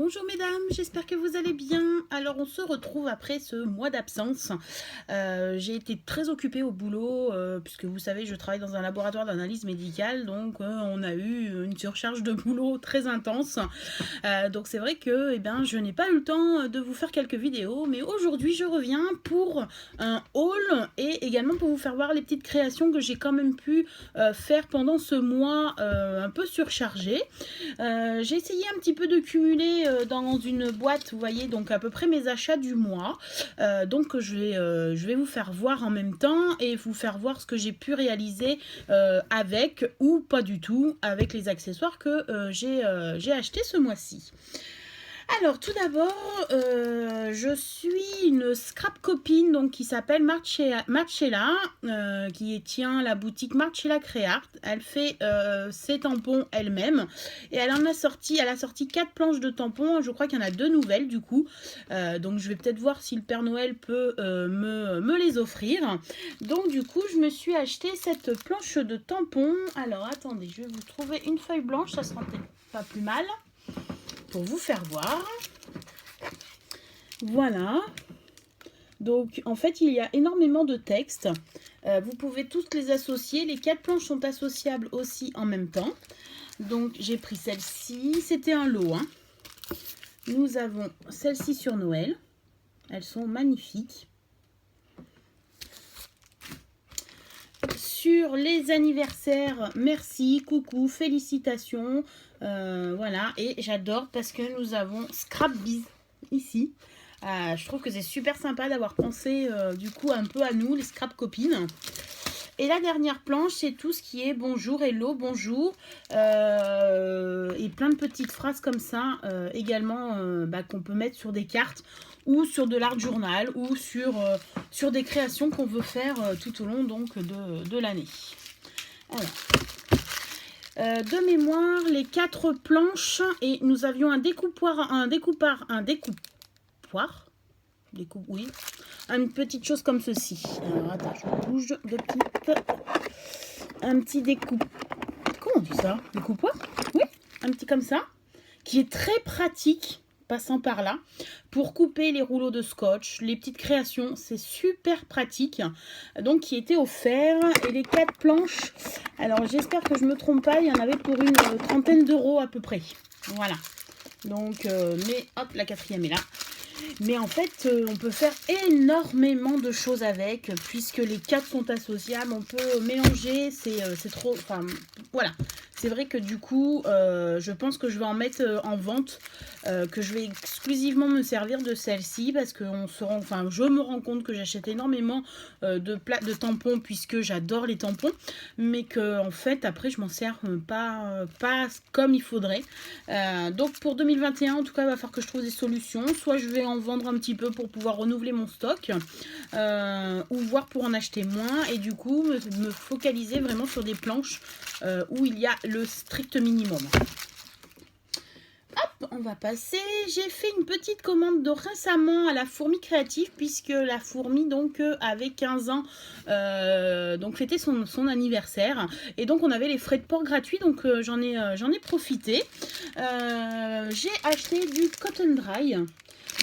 Bonjour mesdames, j'espère que vous allez bien. Alors on se retrouve après ce mois d'absence. J'ai été très occupée au boulot puisque vous savez je travaille dans un laboratoire d'analyse médicale, donc on a eu une surcharge de boulot très intense. Donc c'est vrai que je n'ai pas eu le temps de vous faire quelques vidéos, mais aujourd'hui je reviens pour un haul et également pour vous faire voir les petites créations que j'ai quand même pu faire pendant ce mois un peu surchargé. J'ai essayé un petit peu de cumuler dans une boîte, vous voyez, donc à peu près mes achats du mois. Donc je vais vous faire voir en même temps et vous faire voir ce que j'ai pu réaliser avec ou pas du tout avec les accessoires que j'ai acheté ce mois-ci. Alors tout d'abord, je suis une scrap copine donc, qui s'appelle Marcella, qui tient la boutique Marcella Creart. Elle fait ses tampons elle-même et elle a sorti 4 planches de tampons. Je crois qu'il y en a 2 nouvelles du coup. Donc je vais peut-être voir si le Père Noël peut me les offrir. Donc du coup je me suis acheté cette planche de tampons. Alors attendez, je vais vous trouver une feuille blanche, ça sera peut-être pas plus mal pour vous faire voir. Voilà. Donc en fait il y a énormément de textes. Vous pouvez tous les associer. Les 4 planches sont associables aussi en même temps. Donc j'ai pris celle-ci. C'était un lot. Hein. Nous avons celle-ci sur Noël. Elles sont magnifiques. Sur les anniversaires, merci, coucou, félicitations. Voilà, et j'adore parce que nous avons Scrapbiz ici. Je trouve que c'est super sympa d'avoir pensé du coup un peu à nous, les scrap copines. Et la dernière planche, c'est tout ce qui est bonjour, hello, bonjour. Et plein de petites phrases comme ça également qu'on peut mettre sur des cartes ou sur de l'art journal ou sur des créations qu'on veut faire tout au long donc, de l'année. De mémoire, les 4 planches et nous avions un découpoir, oui, une petite chose comme ceci. Alors attends, je bouge de petite, un petit découpe. Comment on dit ça? Découpoir? Oui, un petit comme ça, qui est très pratique. Passant par là pour couper les rouleaux de scotch, les petites créations, c'est super pratique. Donc qui était offert et les 4 planches. Alors j'espère que je me trompe pas, il y en avait pour une trentaine d'euros à peu près. Voilà. Donc mais hop, la 4e est là. Mais en fait, on peut faire énormément de choses avec, puisque les 4 sont associables, on peut mélanger, c'est trop... Enfin, voilà. C'est vrai que du coup, je pense que je vais en mettre en vente, que je vais exclusivement me servir de celle-ci, parce que je me rends compte que j'achète énormément de tampons, puisque j'adore les tampons, mais que en fait, après, je m'en sers pas comme il faudrait. Donc pour 2021, en tout cas, il va falloir que je trouve des solutions. Soit je vais en vendre un petit peu pour pouvoir renouveler mon stock, ou voir pour en acheter moins, et du coup, me focaliser vraiment sur des planches où il y a le strict minimum. Hop, on va passer. J'ai fait une petite commande de récemment à la Fourmi Créative, puisque la Fourmi donc avait 15 ans, donc fêtait son anniversaire, et donc on avait les frais de port gratuits, donc j'en ai profité. J'ai acheté du Cotton Dry.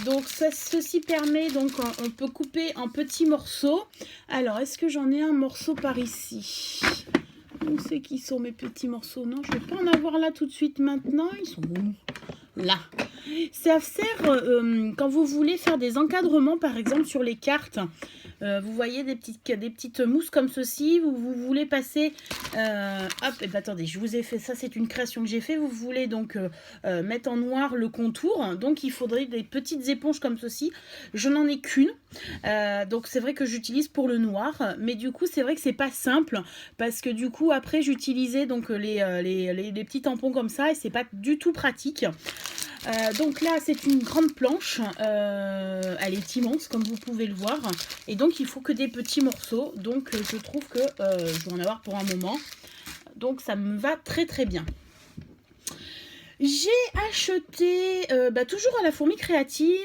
Donc ceci permet, donc on peut couper en petits morceaux. Alors est-ce que j'en ai un morceau par ici? Où c'est qu'ils sont mes petits morceaux? Non, je ne vais pas en avoir là tout de suite maintenant. Ils sont où? Là. Ça sert quand vous voulez faire des encadrements, par exemple sur les cartes. Vous voyez des petites mousses comme ceci. Vous voulez passer... hop, et attendez, je vous ai fait ça. C'est une création que j'ai fait. Vous voulez donc mettre en noir le contour. Donc il faudrait des petites éponges comme ceci. Je n'en ai qu'une. Donc c'est vrai que j'utilise pour le noir. Mais du coup, c'est vrai que c'est pas simple. Parce que du coup, après, j'utilisais donc les petits tampons comme ça. Et c'est pas du tout pratique. Donc là c'est une grande planche, elle est immense comme vous pouvez le voir, et donc il faut que des petits morceaux, donc je trouve que je vais en avoir pour un moment, donc ça me va très très bien. J'ai acheté, toujours à la Fourmi Créative,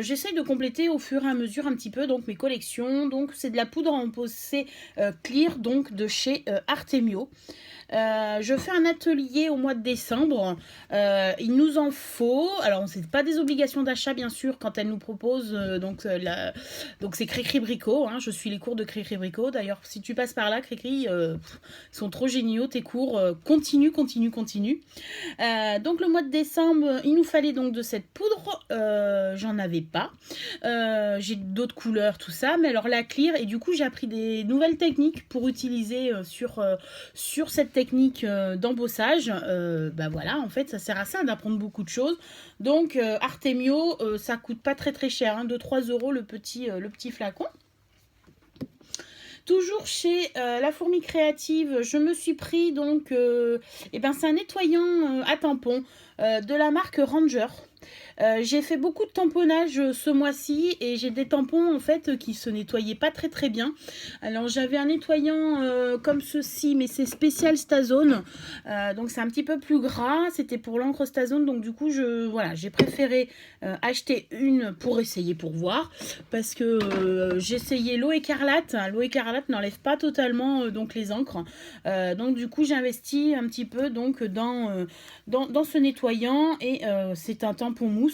j'essaye de compléter au fur et à mesure un petit peu donc mes collections. Donc c'est de la poudre à emposser clear, donc de chez Artemio. Je fais un atelier au mois de décembre. Il nous en faut. Alors, ce n'est pas des obligations d'achat, bien sûr, quand elle nous propose. Donc c'est Cricri Bricot. Hein, je suis les cours de Cricri Bricot. D'ailleurs, si tu passes par là, Cricri, ils sont trop géniaux, tes cours. Continue, continue, continue. Donc, le mois de décembre, il nous fallait donc de cette poudre. J'en avais pas. J'ai d'autres couleurs, tout ça. Mais alors, la clear. Et du coup, j'ai appris des nouvelles techniques pour utiliser sur cette technique d'embossage. Bah voilà, en fait, ça sert à ça d'apprendre beaucoup de choses. Donc, Artemio, ça coûte pas très très cher, hein, 2-3 euros le petit flacon. Toujours chez La Fourmi Créative, je me suis pris donc, c'est un nettoyant à tampons de la marque Ranger. J'ai fait beaucoup de tamponnage ce mois-ci et j'ai des tampons en fait qui se nettoyaient pas très très bien. Alors j'avais un nettoyant comme ceci, mais c'est spécial Stazone, donc c'est un petit peu plus gras. C'était pour l'encre Stazone, donc du coup j'ai préféré acheter une pour essayer, pour voir, parce que j'ai essayé l'eau écarlate. L'eau écarlate n'enlève pas totalement donc les encres, donc du coup j'ai investi un petit peu donc dans ce nettoyant et c'est un tampon mousse.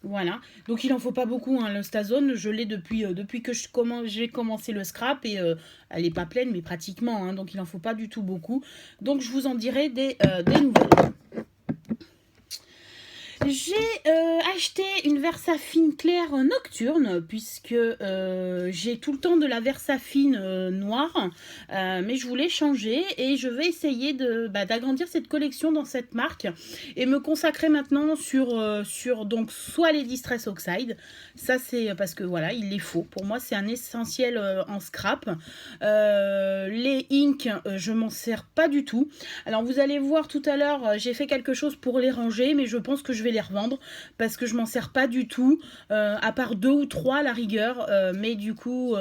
Voilà, donc il en faut pas beaucoup, hein. Le Stazone, je l'ai depuis que j'ai commencé le scrap et elle est pas pleine mais pratiquement, hein, donc il en faut pas du tout beaucoup. Donc je vous en dirai des nouvelles. J'ai acheté une Versafine claire nocturne puisque j'ai tout le temps de la Versafine noire, mais je voulais changer et je vais essayer d'agrandir cette collection dans cette marque et me consacrer maintenant sur donc soit les Distress Oxide, ça c'est parce que voilà, il les faut. Pour moi c'est un essentiel en scrap. Les ink, je m'en sers pas du tout. Alors vous allez voir tout à l'heure, j'ai fait quelque chose pour les ranger, mais je pense que je vais les revendre parce que je m'en sers pas du tout, à part 2 ou 3 à la rigueur, mais du coup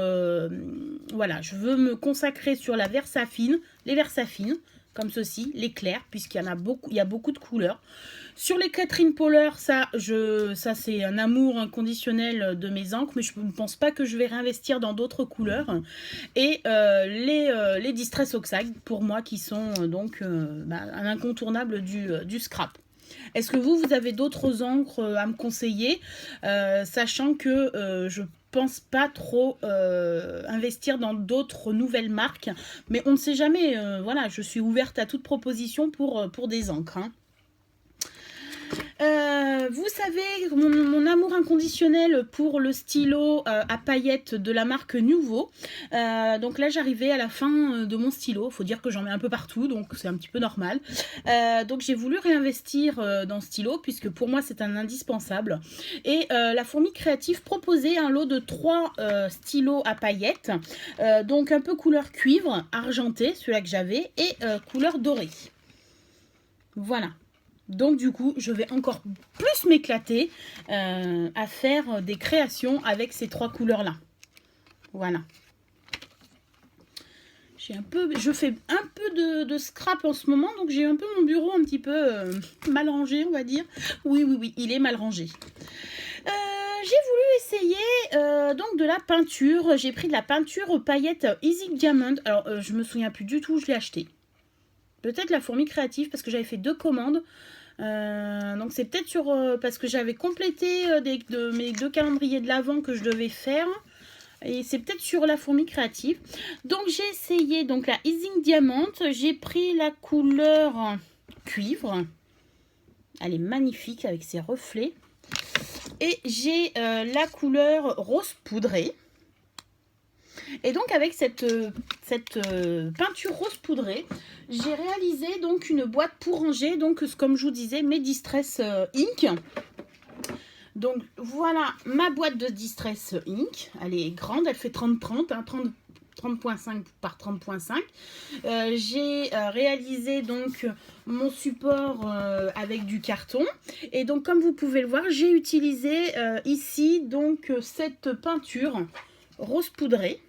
voilà, je veux me consacrer sur la Versafine, les Versafines comme ceci, les clairs, puisqu'il y en a beaucoup, il y a beaucoup de couleurs. Sur les Catherine Poller, ça c'est un amour inconditionnel de mes encres, mais je ne pense pas que je vais réinvestir dans d'autres couleurs. Et les Distress Oxide, pour moi, qui sont un incontournable du scrap. Est-ce que vous avez d'autres encres à me conseiller, sachant que je pense pas trop investir dans d'autres nouvelles marques, mais on ne sait jamais, voilà, je suis ouverte à toute proposition pour des encres, hein. Vous savez, mon amour inconditionnel pour le stylo à paillettes de la marque Nuvo. Donc là, j'arrivais à la fin de mon stylo. Faut dire que j'en mets un peu partout, donc c'est un petit peu normal. Donc j'ai voulu réinvestir dans ce stylo, puisque pour moi, c'est un indispensable. Et la Fourmi Créative proposait un lot de 3 stylos à paillettes. Donc un peu couleur cuivre, argenté, celui-là que j'avais, et couleur dorée. Voilà. Donc du coup, je vais encore plus m'éclater à faire des créations avec ces 3 couleurs-là. Voilà. Je fais un peu de scrap en ce moment, donc j'ai un peu mon bureau un petit peu mal rangé, on va dire. Oui, il est mal rangé. J'ai voulu essayer donc de la peinture. J'ai pris de la peinture aux paillettes Easy Diamond. Alors, je me souviens plus du tout où je l'ai acheté. Peut-être la Fourmi Créative, parce que j'avais fait 2 commandes. Donc c'est peut-être parce que j'avais complété mes 2 calendriers de l'Avent que je devais faire. Et c'est peut-être sur la Fourmi Créative. Donc j'ai essayé donc la Easing Diamond. J'ai pris la couleur cuivre. Elle est magnifique avec ses reflets. Et j'ai la couleur rose poudrée. Et donc avec cette peinture rose poudrée, j'ai réalisé donc une boîte pour ranger, donc comme je vous disais, mes Distress Ink. Donc voilà ma boîte de Distress Ink. Elle est grande, elle fait 30-30, hein, 30.5 par 30.5. J'ai réalisé donc mon support avec du carton. Et donc comme vous pouvez le voir, j'ai utilisé ici donc cette peinture rose poudrée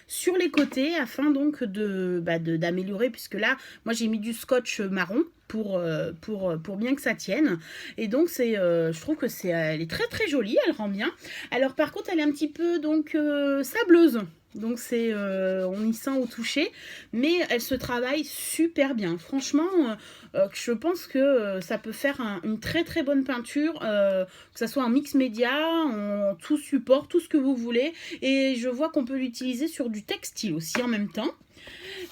sur les côtés afin donc d'améliorer, puisque là moi j'ai mis du scotch marron pour bien que ça tienne. Et donc je trouve que elle est très très jolie, elle rend bien. Alors par contre elle est un petit peu donc sableuse. Donc on y sent au toucher, mais elle se travaille super bien. Franchement, je pense que ça peut faire une très très bonne peinture, que ça soit en mix média, en tout support, tout ce que vous voulez. Et je vois qu'on peut l'utiliser sur du textile aussi en même temps.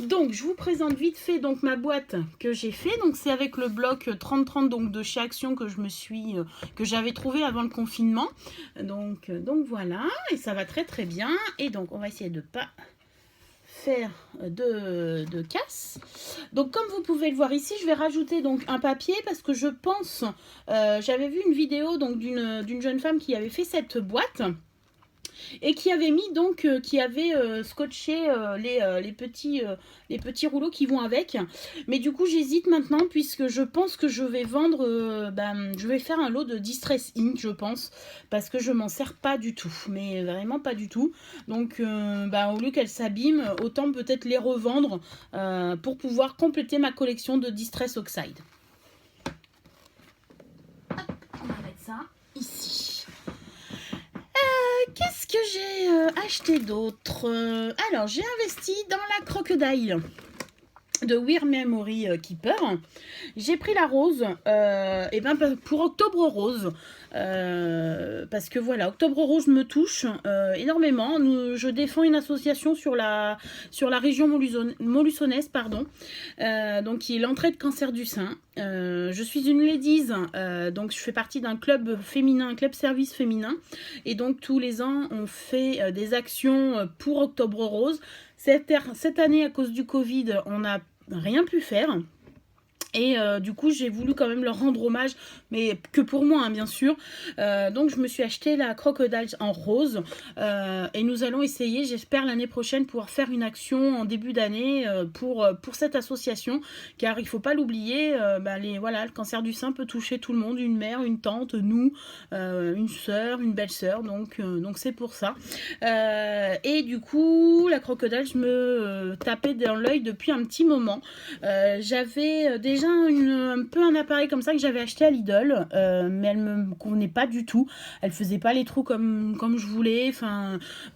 Donc je vous présente vite fait donc ma boîte que j'ai fait. Donc c'est avec le bloc 30-30 donc de chez Action que j'avais trouvé avant le confinement. Donc voilà, et ça va très très bien. Et donc on va essayer de pas faire de casse. Donc comme vous pouvez le voir ici, je vais rajouter donc un papier parce que je pense, j'avais vu une vidéo donc d'une jeune femme qui avait fait cette boîte et qui avait mis donc qui avait scotché les petits rouleaux qui vont avec. Mais du coup j'hésite maintenant puisque je pense que je vais vendre je vais faire un lot de Distress Ink, je pense, parce que je m'en sers pas du tout, mais vraiment pas du tout. Donc au lieu qu'elles s'abîment, autant peut-être les revendre pour pouvoir compléter ma collection de Distress Oxide. Hop, on va mettre ça ici. Qu'est-ce que j'ai acheté d'autre? Alors, j'ai investi dans la Crocodile de Weird Memory Keeper. J'ai pris la rose pour Octobre Rose. Parce que voilà, Octobre Rose me touche énormément. Je défends une association sur la région molussonaise, pardon, donc qui est l'entrée de cancer du sein. Je suis une ladies, donc je fais partie d'un club féminin, un club service féminin, et donc tous les ans on fait des actions pour Octobre Rose. Cette année, à cause du Covid, on n'a rien pu faire. Et du coup, j'ai voulu quand même leur rendre hommage, mais que pour moi, hein, bien sûr. Donc, je me suis acheté la Crocodile en rose. Et nous allons essayer, j'espère, l'année prochaine, pouvoir faire une action en début d'année pour cette association. Car il ne faut pas l'oublier, le cancer du sein peut toucher tout le monde. Une mère, une tante, nous, une soeur, une belle-sœur. Donc c'est pour ça. Et du coup, la Crocodile, je me tapais dans l'œil depuis un petit moment. J'avais déjà un peu un appareil comme ça que j'avais acheté à Lidl, mais elle me convenait pas du tout. Elle faisait pas les trous comme je voulais.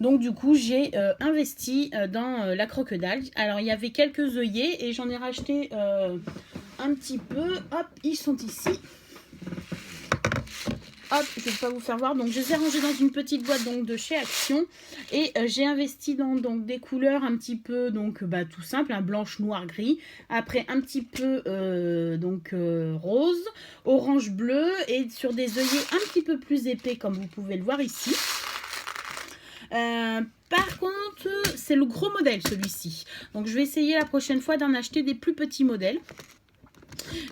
Donc du coup j'ai investi dans la Crocodile. Alors il y avait quelques œillets et j'en ai racheté un petit peu. Hop, ils sont ici. Hop, je vais pas vous faire voir. Donc, je les ai rangés dans une petite boîte donc de chez Action. Et j'ai investi dans donc, des couleurs un petit peu tout simple, hein, blanche, noir, gris. Après, un petit peu rose, orange, bleu. Et sur des œillets un petit peu plus épais, comme vous pouvez le voir ici. Par contre, c'est le gros modèle, celui-ci. Donc, je vais essayer la prochaine fois d'en acheter des plus petits modèles.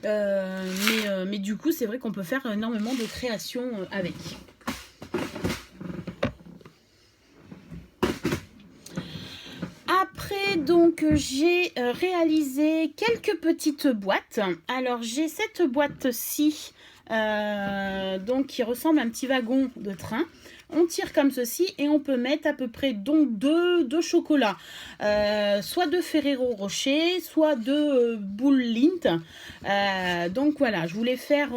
Mais du coup c'est vrai qu'on peut faire énormément de créations avec. Après donc j'ai réalisé quelques petites boîtes. Alors j'ai cette boîte-ci qui ressemble à un petit wagon de train. On tire comme ceci et on peut mettre à peu près donc deux chocolats, soit de Ferrero Rocher, soit de Bull Lindt. Donc voilà, je voulais faire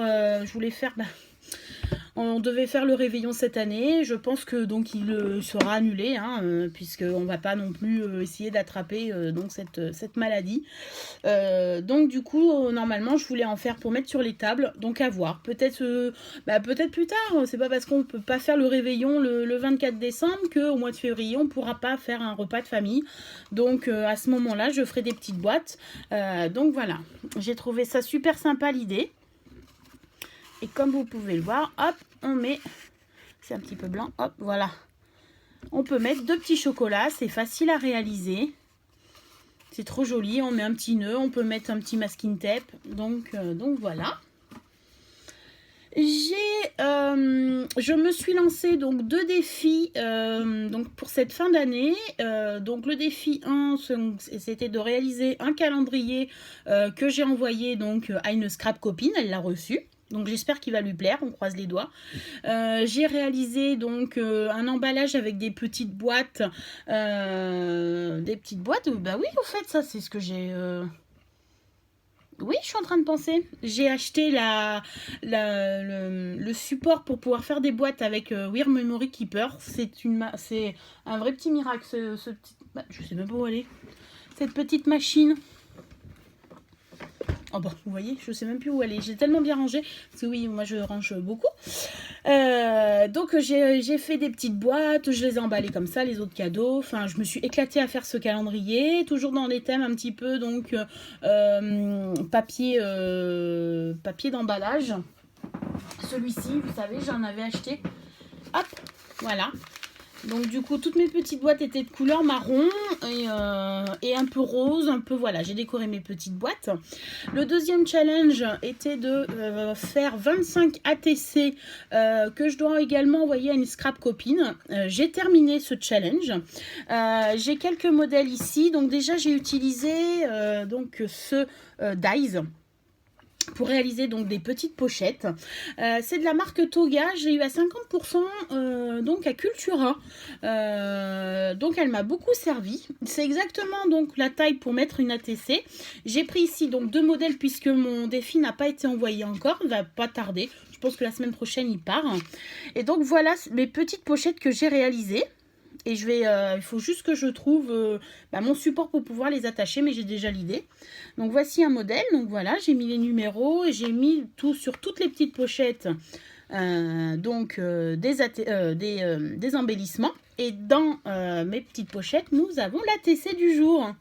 on devait faire le réveillon cette année. Je pense que donc il sera annulé, hein, puisqu'on ne va pas non plus essayer d'attraper cette maladie. Donc du coup, normalement, je voulais en faire pour mettre sur les tables. Donc à voir. Peut-être plus tard. C'est pas parce qu'on ne peut pas faire le réveillon le 24 décembre qu'au mois de février, on ne pourra pas faire un repas de famille. Donc à ce moment-là, je ferai des petites boîtes. Donc voilà. J'ai trouvé ça super sympa l'idée. Et comme vous pouvez le voir, hop, on met, c'est un petit peu blanc, hop, voilà. On peut mettre 2 petits chocolats, c'est facile à réaliser. C'est trop joli, on met un petit nœud, on peut mettre un petit masking tape. Donc voilà. Je me suis lancée donc 2 défis pour cette fin d'année. Donc le défi 1, c'était de réaliser un calendrier que j'ai envoyé donc à une scrap copine, elle l'a reçu. Donc j'espère qu'il va lui plaire, on croise les doigts. J'ai réalisé donc un emballage avec des petites boîtes. Bah oui, au fait, ça c'est ce que j'ai... Oui, je suis en train de penser. J'ai acheté le support pour pouvoir faire des boîtes avec Wear Memory Keeper. C'est un vrai petit miracle, ce petit... Bah, je sais même pas où aller. Cette petite machine. Oh bah, vous voyez, je sais même plus où aller. J'ai tellement bien rangé. Parce que oui, moi je range beaucoup. Donc j'ai fait des petites boîtes. Je les ai emballées comme ça, les autres cadeaux. Enfin, je me suis éclatée à faire ce calendrier. Toujours dans les thèmes un petit peu. Donc, papier d'emballage. Celui-ci, vous savez, j'en avais acheté. Hop, voilà. Donc du coup, toutes mes petites boîtes étaient de couleur marron et un peu rose, un peu, voilà, j'ai décoré mes petites boîtes. Le deuxième challenge était de faire 25 ATC que je dois également envoyer à une scrap copine. J'ai terminé ce challenge. J'ai quelques modèles ici. Donc déjà, j'ai utilisé donc ce dies pour réaliser donc des petites pochettes. C'est de la marque Toga, j'ai eu à 50% donc à Cultura. Donc elle m'a beaucoup servi. C'est exactement donc la taille pour mettre une ATC. J'ai pris ici donc 2 modèles puisque mon défi n'a pas été envoyé encore, il va pas tarder. Je pense que la semaine prochaine il part. Et donc voilà mes petites pochettes que j'ai réalisées. Et je vais, il faut juste que je trouve mon support pour pouvoir les attacher, mais j'ai déjà l'idée. Donc voici un modèle. Donc voilà, j'ai mis les numéros et j'ai mis tout sur toutes les petites pochettes. Des embellissements. Et dans mes petites pochettes, nous avons l'ATC du jour.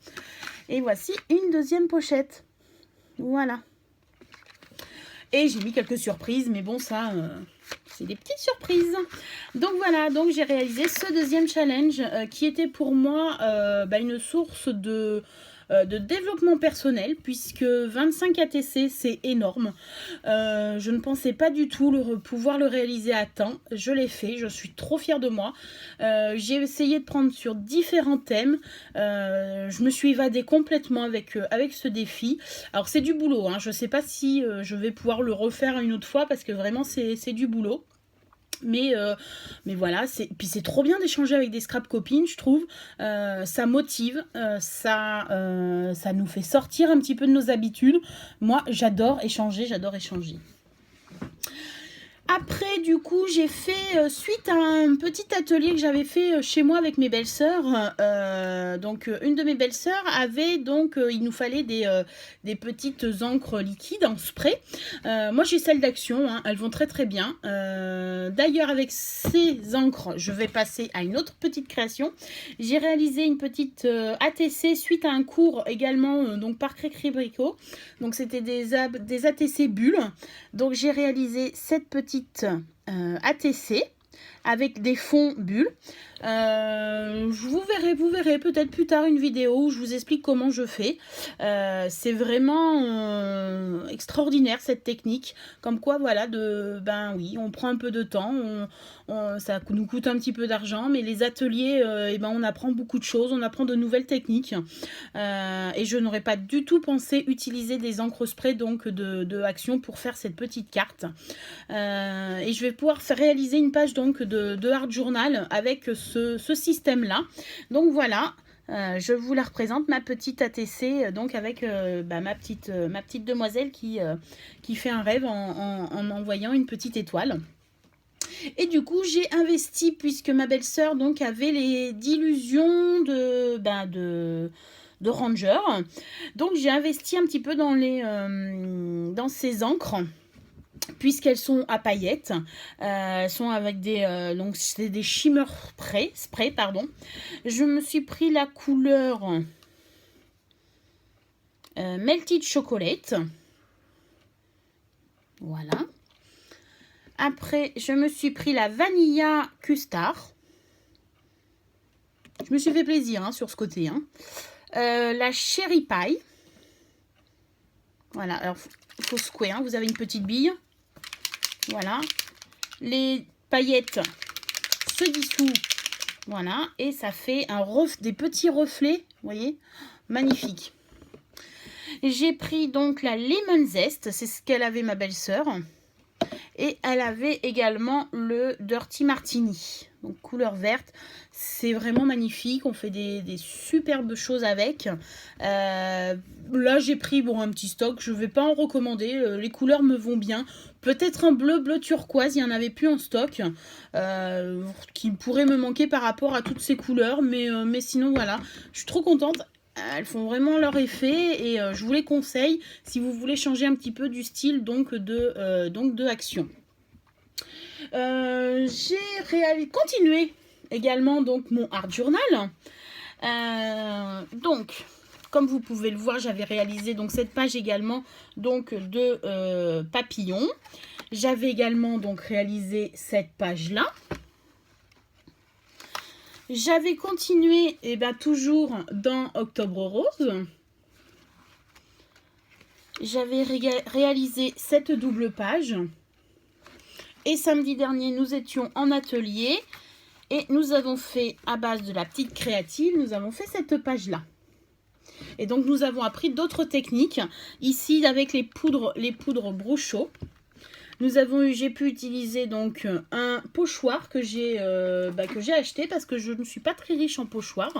Et voici une deuxième pochette. Voilà. Et j'ai mis quelques surprises, mais bon, ça... c'est des petites surprises. Donc voilà, donc j'ai réalisé ce deuxième challenge qui était pour moi une source de développement personnel, puisque 25 ATC c'est énorme. Je ne pensais pas du tout pouvoir le réaliser à temps. Je l'ai fait, je suis trop fière de moi. J'ai essayé de prendre sur différents thèmes. Je me suis évadée complètement avec ce défi. Alors c'est du boulot, hein. Je ne sais pas si je vais pouvoir le refaire une autre fois parce que vraiment c'est du boulot. Mais voilà, puis c'est trop bien d'échanger avec des scrap copines, je trouve. Ça motive, ça nous fait sortir un petit peu de nos habitudes. Moi, j'adore échanger, Après, du coup, j'ai fait, suite à un petit atelier que j'avais fait chez moi avec mes belles-sœurs, donc une de mes belles-sœurs avait, donc, il nous fallait des petites encres liquides en spray. Moi, j'ai celles d'Action, hein, elles vont très très bien. D'ailleurs, avec ces encres, je vais passer à une autre petite création. J'ai réalisé une petite ATC suite à un cours également, donc par Cricri Bricot. Donc, c'était des ATC bulles. Donc, j'ai réalisé cette petite ATC avec des fonds bulles. Vous verrez peut-être plus tard une vidéo où je vous explique comment je fais. C'est vraiment extraordinaire cette technique. Comme quoi, voilà, oui, on prend un peu de temps, ça nous coûte un petit peu d'argent, mais les ateliers, on apprend beaucoup de choses, on apprend de nouvelles techniques. Et je n'aurais pas du tout pensé utiliser des encres spray donc de Action pour faire cette petite carte. Et je vais pouvoir réaliser une page donc de Art Journal avec ce système-là. Donc voilà. Je vous la représente, ma petite ATC, donc avec ma petite demoiselle qui fait un rêve en envoyant une petite étoile. Et du coup, j'ai investi, puisque ma belle-sœur donc avait les d'illusions de Ranger. Donc j'ai investi un petit peu dans ces encres, puisqu'elles sont à paillettes, sont avec donc c'est des shimmer spray, pardon. Je me suis pris la couleur Melted Chocolate. Voilà. Après, je me suis pris la Vanilla Custard. Je me suis fait plaisir hein, sur ce côté. Hein. La Cherry Pie. Voilà, alors il faut secouer, hein. Vous avez une petite bille. Voilà. Les paillettes se dissouent. Voilà. Et ça fait des petits reflets. Vous voyez, magnifique. J'ai pris donc la Lemon Zest. C'est ce qu'elle avait ma belle-sœur. Et elle avait également le Dirty Martini, donc couleur verte. C'est vraiment magnifique, on fait des superbes choses avec. Là j'ai pris un petit stock, je ne vais pas en recommander, les couleurs me vont bien. Peut-être un bleu turquoise, il n'y en avait plus en stock, qui pourrait me manquer par rapport à toutes ces couleurs, mais sinon voilà, je suis trop contente. Elles font vraiment leur effet et je vous les conseille si vous voulez changer un petit peu du style donc de Action. J'ai continué également donc mon art journal. Donc, comme vous pouvez le voir, j'avais réalisé donc cette page également donc de papillons. J'avais également donc réalisé cette page-là. J'avais continué, et toujours dans Octobre Rose. J'avais réalisé cette double page. Et samedi dernier, nous étions en atelier. Et nous avons fait, à base de la petite créative, nous avons fait cette page-là. Et donc, nous avons appris d'autres techniques. Ici, avec les poudres Bruchot. J'ai pu utiliser donc un pochoir que j'ai acheté parce que je ne suis pas très riche en pochoir.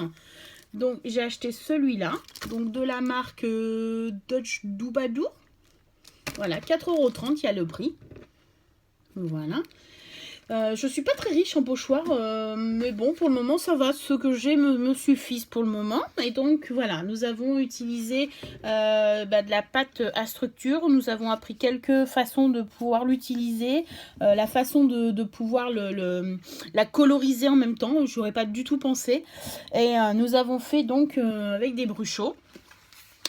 Donc j'ai acheté celui-là, donc de la marque Dutch Doubadou. Voilà, 4,30 € il y a le prix. Voilà. Je suis pas très riche en pochoir, mais bon, pour le moment, ça va. Ce que j'ai me suffisent pour le moment. Et donc, voilà, nous avons utilisé de la pâte à structure. Nous avons appris quelques façons de pouvoir l'utiliser. La façon de pouvoir la coloriser en même temps. Je n'aurais pas du tout pensé. Et nous avons fait donc avec des Bruchot.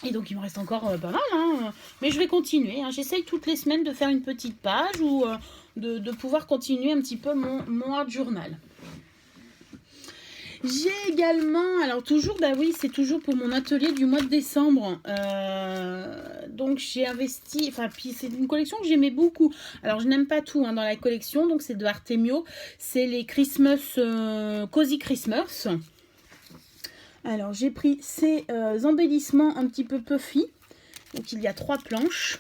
Et donc, il me reste encore pas mal, hein. Mais je vais continuer. Hein. J'essaye toutes les semaines de faire une petite page ou de pouvoir continuer un petit peu mon art journal. J'ai également, alors toujours, oui, c'est toujours pour mon atelier du mois de décembre. Donc, j'ai investi, puis c'est une collection que j'aimais beaucoup. Alors, je n'aime pas tout dans la collection, donc c'est de Artemio. C'est les Christmas, Cozy Christmas. Alors, j'ai pris ces embellissements un petit peu puffy. Donc, il y a 3 planches.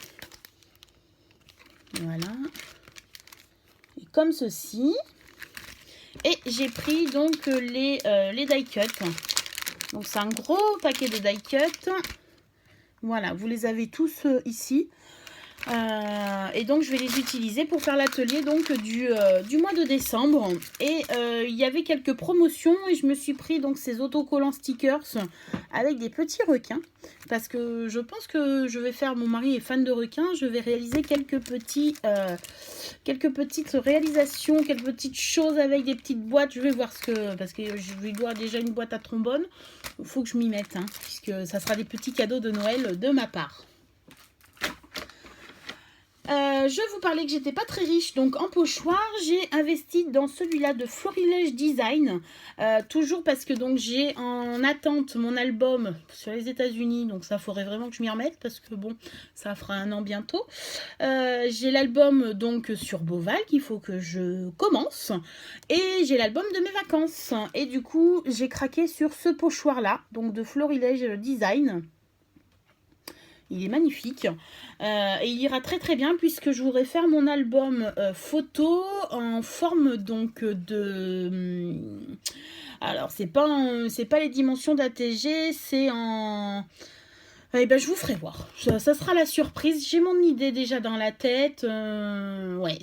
Voilà. Et comme ceci. Et j'ai pris donc les die cut. Donc, c'est un gros paquet de die cut. Voilà, vous les avez tous ici. Et donc je vais les utiliser pour faire l'atelier donc du mois de décembre. Et il y avait quelques promotions et je me suis pris donc ces autocollants stickers avec des petits requins parce que je pense que je vais faire, mon mari est fan de requins, je vais réaliser quelques petites réalisations, quelques petites choses avec des petites boîtes. Je vais voir parce que je lui dois déjà une boîte à trombone. Il faut que je m'y mette puisque ça sera des petits cadeaux de Noël de ma part. Je vous parlais que j'étais pas très riche, donc en pochoir, j'ai investi dans celui-là de Florilège Design, toujours parce que donc j'ai en attente mon album sur les États-Unis, donc ça faudrait vraiment que je m'y remette parce que bon, ça fera 1 an bientôt. J'ai l'album donc sur Beauval qu'il faut que je commence et j'ai l'album de mes vacances et du coup j'ai craqué sur ce pochoir-là, donc de Florilège Design. Il est magnifique et il ira très très bien puisque je voudrais faire mon album photo en forme donc de... Alors c'est pas les dimensions d'ATG, c'est en... je vous ferai voir. Ça sera la surprise. J'ai mon idée déjà dans la tête. Ouais,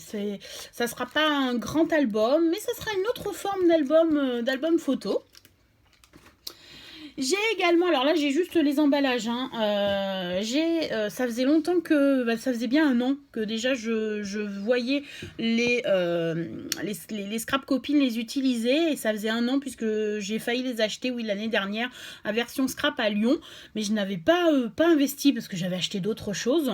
ça sera pas un grand album, mais ça sera une autre forme d'album photo. J'ai également, alors là j'ai juste les emballages, ça faisait longtemps que, ça faisait bien 1 an que déjà je voyais les scrap copines les utiliser et ça faisait 1 an puisque j'ai failli les acheter, oui, l'année dernière à version scrap à Lyon, mais je n'avais pas investi parce que j'avais acheté d'autres choses.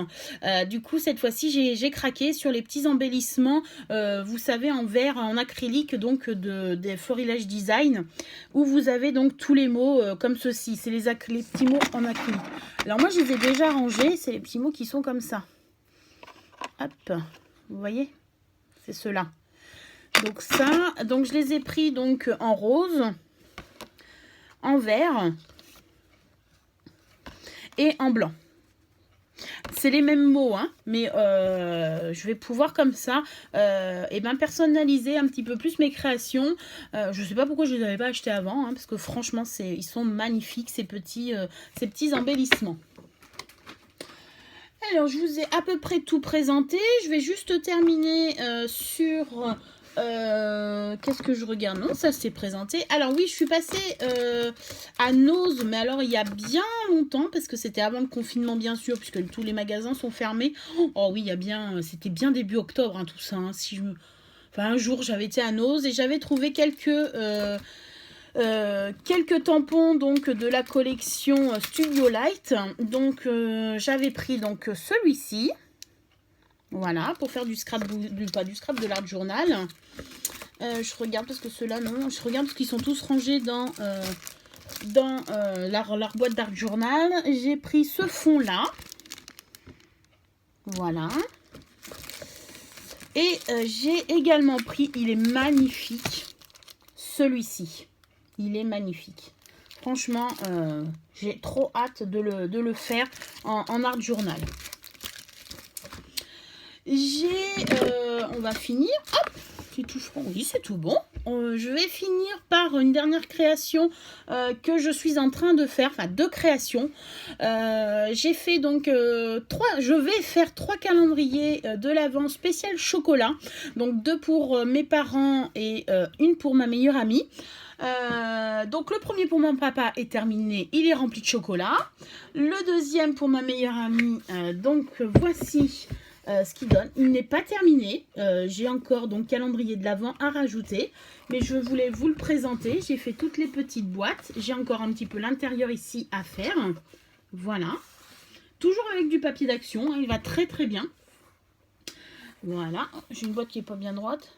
Du coup cette fois-ci j'ai craqué sur les petits embellissements, vous savez, en verre, en acrylique, donc des Florilège Design, où vous avez donc tous les mots comme ceci, c'est les petits mots en acrylique. Alors moi je les ai déjà rangés, c'est les petits mots qui sont comme ça. Hop, vous voyez, c'est ceux-là. Donc ça, donc je les ai pris donc en rose, en vert et en blanc. C'est les mêmes mots, hein, mais je vais pouvoir comme ça et ben personnaliser un petit peu plus mes créations. Je ne sais pas pourquoi je ne les avais pas achetés avant, hein, parce que franchement, ils sont magnifiques, ces petits embellissements. Alors, je vous ai à peu près tout présenté. Je vais juste terminer sur... qu'est-ce que je regarde? Non, ça s'est présenté. Alors oui, je suis passée à Nose, mais alors il y a bien longtemps, parce que c'était avant le confinement, bien sûr, puisque tous les magasins sont fermés. Oh oui, c'était bien début octobre, hein, tout ça. Hein, enfin, un jour, j'avais été à Nose et j'avais trouvé quelques tampons donc de la collection Studio Light. Donc j'avais pris donc celui-ci, voilà, pour faire du scrap, de l'art journal. Je regarde parce que ceux-là non, je regarde parce qu'ils sont tous rangés dans leur boîte d'art journal. J'ai pris ce fond là, voilà. Et j'ai également pris, il est magnifique, celui-ci. Il est magnifique. Franchement, j'ai trop hâte de le faire en art journal. On va finir. Hop, c'est tout franc. Oui, c'est tout bon. Je vais finir par une dernière création que je suis en train de faire. Enfin, deux créations. J'ai fait donc je vais faire 3 calendriers de l'Avent spécial chocolat. Donc 2 pour mes parents et une pour ma meilleure amie. Donc le premier pour mon papa est terminé, il est rempli de chocolat. Le deuxième pour ma meilleure amie, donc voici ce qu'il donne. Il n'est pas terminé, j'ai encore donc calendrier de l'Avent à rajouter, mais je voulais vous le présenter. J'ai fait toutes les petites boîtes, j'ai encore un petit peu l'intérieur ici à faire. Voilà, toujours avec du papier d'action, hein, il va très très bien. Voilà, j'ai une boîte qui est pas bien droite.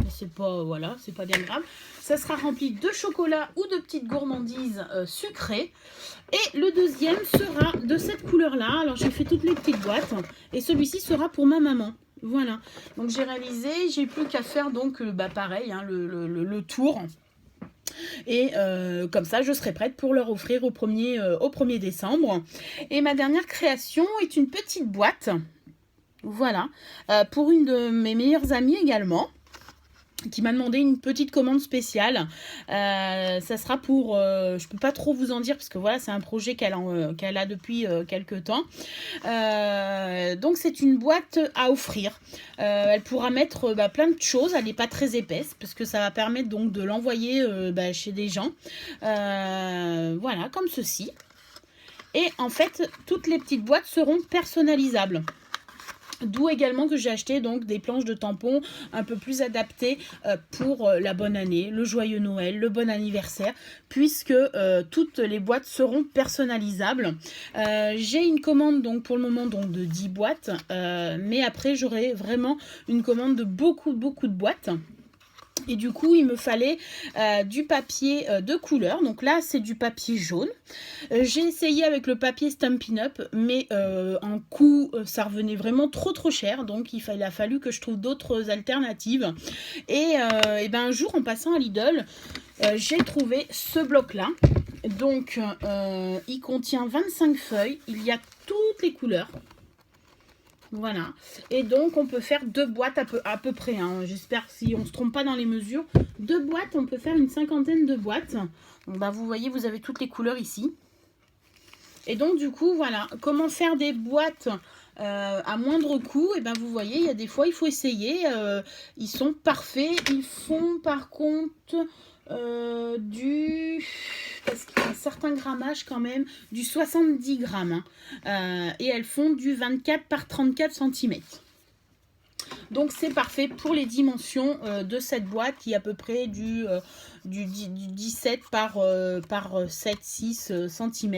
C'est pas, voilà, c'est pas bien grave. Ça sera rempli de chocolat ou de petites gourmandises sucrées. Et le deuxième sera de cette couleur-là. Alors, j'ai fait toutes les petites boîtes. Et celui-ci sera pour ma maman. Voilà. Donc, j'ai réalisé. J'ai plus qu'à faire, donc, pareil, hein, le tour. Et comme ça, je serai prête pour leur offrir au 1er décembre. Et ma dernière création est une petite boîte. Voilà. Pour une de mes meilleures amies également, qui m'a demandé une petite commande spéciale. Ça sera pour... je peux pas trop vous en dire parce que voilà, c'est un projet qu'elle a depuis quelques temps. Donc c'est une boîte à offrir. Elle pourra mettre plein de choses. Elle n'est pas très épaisse parce que ça va permettre donc de l'envoyer chez des gens. Voilà, comme ceci. Et en fait, toutes les petites boîtes seront personnalisables. D'où également que j'ai acheté donc des planches de tampons un peu plus adaptées pour la bonne année, le joyeux Noël, le bon anniversaire, puisque toutes les boîtes seront personnalisables. J'ai une commande donc pour le moment donc de 10 boîtes, mais après j'aurai vraiment une commande de beaucoup de boîtes. Et du coup, il me fallait du papier de couleur. Donc là, c'est du papier jaune. J'ai essayé avec le papier Stampin' Up, mais en coût, ça revenait vraiment trop cher. Donc, il a fallu que je trouve d'autres alternatives. Et un jour, en passant à Lidl, j'ai trouvé ce bloc-là. Donc, il contient 25 feuilles. Il y a toutes les couleurs. Voilà, et donc on peut faire 2 boîtes à peu près, hein. J'espère si on ne se trompe pas dans les mesures. 2 boîtes, on peut faire une 50aine de boîtes. Donc, vous voyez, vous avez toutes les couleurs ici. Et donc du coup, voilà, comment faire des boîtes à moindre coût. Et vous voyez, il y a des fois, il faut essayer. Ils sont parfaits. Ils font par contre parce qu'il y a un certain grammage quand même, du 70 grammes. Hein. Et elles font du 24 par 34 cm. Donc c'est parfait pour les dimensions de cette boîte qui est à peu près du 17 par 7-6 cm.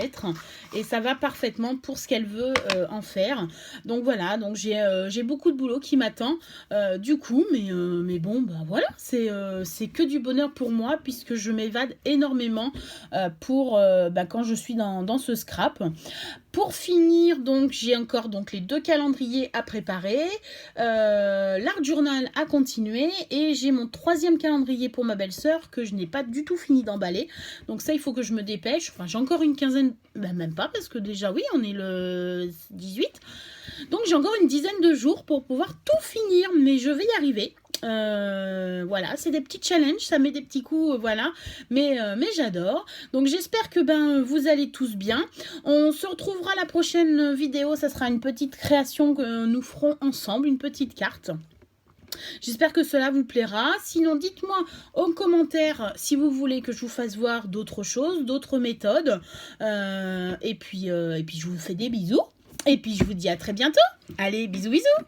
Et ça va parfaitement pour ce qu'elle veut en faire. Donc voilà, donc j'ai beaucoup de boulot qui m'attend du coup. Mais bon, voilà, c'est que du bonheur pour moi puisque je m'évade énormément pour quand je suis dans ce scrap. Pour finir, donc j'ai encore donc les 2 calendriers à préparer. l'art journal a continué et j'ai mon 3e calendrier pour ma belle-sœur que je n'ai pas du tout fini d'emballer. Donc ça, il faut que je me dépêche. Enfin, j'ai encore une quinzaine, même pas, parce que déjà, oui, on est le 18. Donc j'ai encore une dizaine de jours pour pouvoir tout finir, mais je vais y arriver. Voilà, c'est des petits challenges, ça met des petits coups, voilà, mais j'adore. Donc j'espère que vous allez tous bien. On se retrouvera la prochaine vidéo, ça sera une petite création que nous ferons ensemble, une petite carte. J'espère que cela vous plaira. Sinon, dites-moi en commentaire si vous voulez que je vous fasse voir d'autres choses, d'autres méthodes. Et puis, je vous fais des bisous. Et puis, je vous dis à très bientôt. Allez, bisous, bisous.